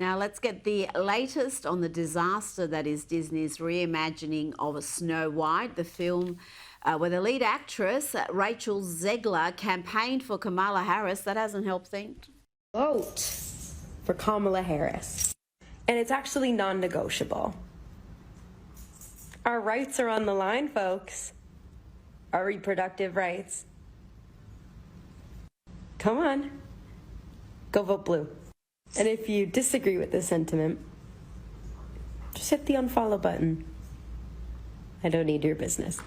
Now let's get the latest on the disaster that is Disney's reimagining of Snow White, the film where the lead actress, Rachel Zegler, campaigned for Kamala Harris. That hasn't helped things. Vote for Kamala Harris. And it's actually non-negotiable. Our rights are on the line, folks. Our reproductive rights. Come on. Go vote blue. And if you disagree with this sentiment, just hit the unfollow button. I don't need your business.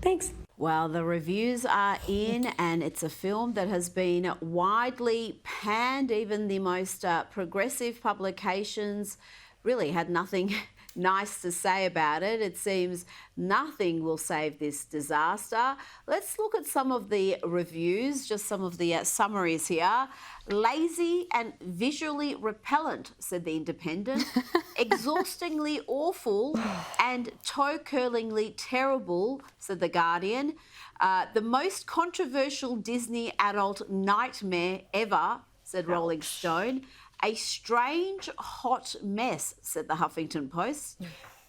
Thanks. Well, the reviews are in, and it's a film that has been widely panned. Even the most progressive publications really had nothing nice to say about it. It seems nothing will save this disaster. Let's look at some of the reviews, just some of the summaries here. Lazy and visually repellent, said The Independent. Exhaustingly awful and toe-curlingly terrible, said The Guardian. The most controversial Disney adult nightmare ever, said Rolling Stone. A strange hot mess, said the Huffington Post.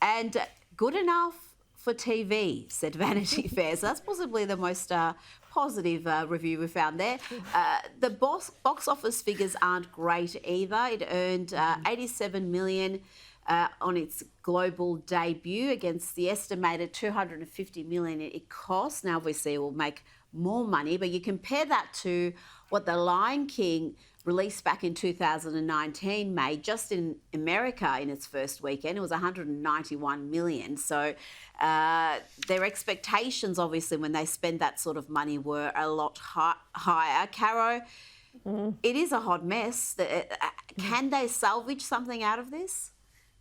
And good enough for TV, said Vanity Fair. So that's possibly the most positive review we found there. The box office figures aren't great either. It earned $87 million on its global debut against the estimated $250 million it cost. Now, obviously, it will make more money, but you compare that to what The Lion King released back in 2019 made just in America in its first weekend. It was 191 million. So their expectations, obviously, when they spend that sort of money were a lot higher. Caro, it is a hot mess. Can they salvage something out of this?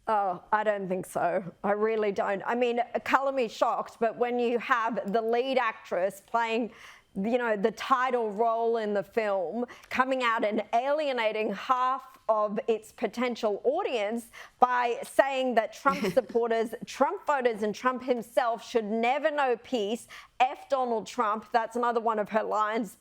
Oh, I don't think so. I really don't. I mean, colour me shocked, but when you have the lead actress playing, you know, the title role in the film, coming out and alienating half of its potential audience by saying that Trump supporters, Trump voters and Trump himself should never know peace, F Donald Trump, that's another one of her lines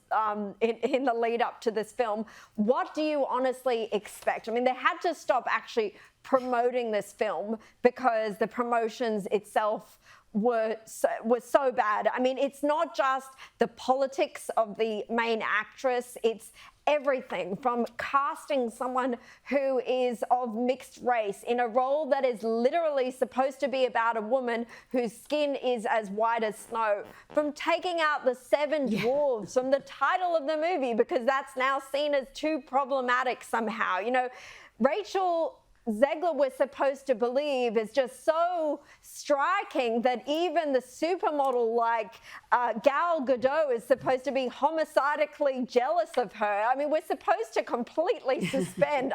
in the lead up to this film. What do you honestly expect? I mean, they had to stop actually promoting this film because the promotions itself were so bad. I mean, it's not just the politics of the main actress, it's everything from casting someone who is of mixed race in a role that is literally supposed to be about a woman whose skin is as white as snow, from taking out the seven dwarves from the title of the movie because that's now seen as too problematic somehow. You know, Rachel Zegler was supposed to believe is just so striking that even the supermodel like Gal Gadot is supposed to be homicidically jealous of her. I mean, we're supposed to completely suspend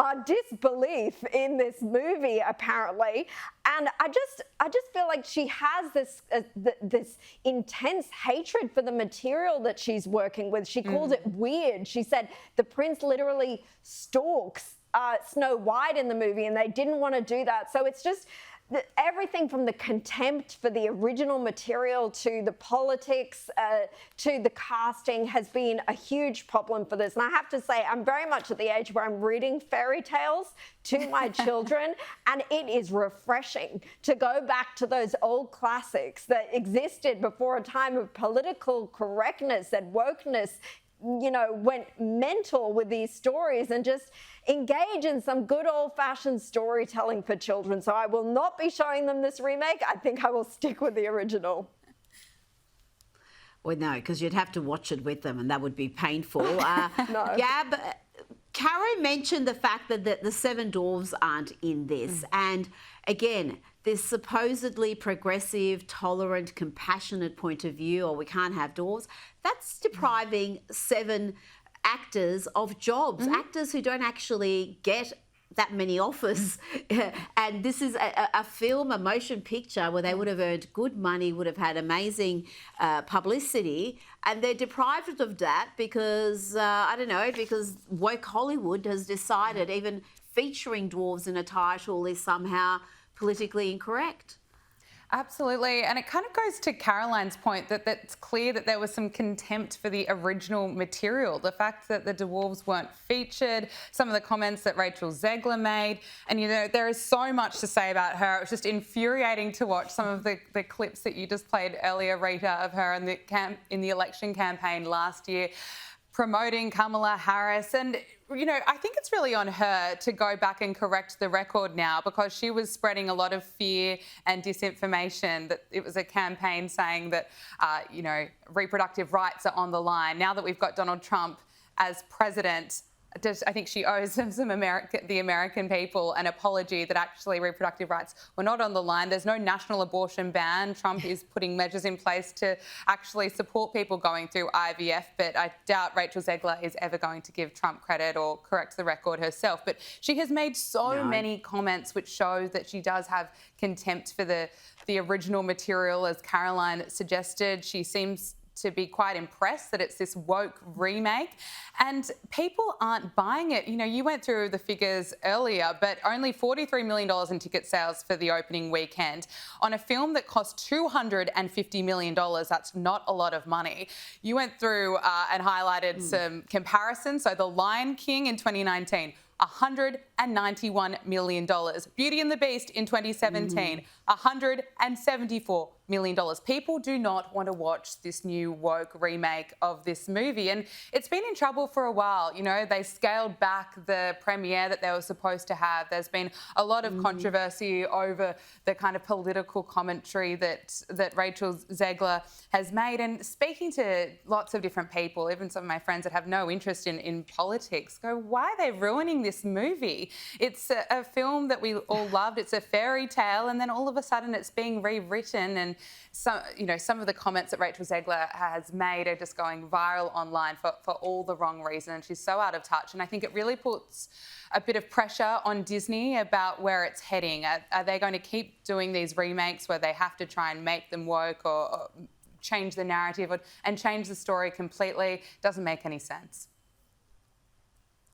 our disbelief in this movie, apparently. And I just feel like she has this intense hatred for the material that she's working with. She calls it weird. She said the prince literally stalks Snow White in the movie, and they didn't want to do that. So it's just everything from the contempt for the original material to the politics to the casting has been a huge problem for this. And I have to say, I'm very much at the age where I'm reading fairy tales to my children, and it is refreshing to go back to those old classics that existed before a time of political correctness and wokeness, you know, went mental with these stories, and just engage in some good old-fashioned storytelling for children. So I will not be showing them this remake. I think I will stick with the original. Well, no, because you'd have to watch it with them and that would be painful. No. Gab, Caro mentioned the fact that the seven dwarves aren't in this. And again, this supposedly progressive, tolerant, compassionate point of view, or we can't have dwarves, that's depriving seven actors of jobs, actors who don't actually get that many offers. And this is a film, a motion picture where they would have earned good money, would have had amazing publicity, and they're deprived of that because, I don't know, because woke Hollywood has decided even featuring dwarves in a title is somehow politically incorrect. Absolutely. And it kind of goes to Caroline's point that it's clear that there was some contempt for the original material. The fact that the dwarves weren't featured, some of the comments that Rachel Zegler made. And, you know, there is so much to say about her. It was just infuriating to watch some of the clips that you just played earlier, Rita, of her in the election campaign last year, promoting Kamala Harris. And, you know, I think it's really on her to go back and correct the record now, because she was spreading a lot of fear and disinformation that it was a campaign saying that, you know, reproductive rights are on the line. Now that we've got Donald Trump as president, I think she owes the American people an apology that actually reproductive rights were not on the line. There's no national abortion ban. Trump is putting measures in place to actually support people going through IVF, but I doubt Rachel Zegler is ever going to give Trump credit or correct the record herself. But she has made so many comments which show that she does have contempt for the original material, as Caroline suggested. She seems to be quite impressed that it's this woke remake, and people aren't buying it. You know, you went through the figures earlier, but only $43 million in ticket sales for the opening weekend on a film that cost $250 million. That's not a lot of money. You went through and highlighted some comparisons. So The Lion King in 2019, $191 million. Beauty and the Beast in 2017, $174 million. People do not want to watch this new woke remake of this movie, and it's been in trouble for a while. You know, they scaled back the premiere that they were supposed to have. There's been a lot of controversy over the kind of political commentary that Rachel Zegler has made. And speaking to lots of different people, even some of my friends that have no interest in politics, go, why are they ruining this movie? It's a film that we all loved. It's a fairy tale, and then all of a sudden it's being rewritten. And some of the comments that Rachel Zegler has made are just going viral online for all the wrong reasons. She's so out of touch, and I think it really puts a bit of pressure on Disney about where it's heading. Are they going to keep doing these remakes where they have to try and make them woke or change the narrative and change the story completely? Doesn't make any sense.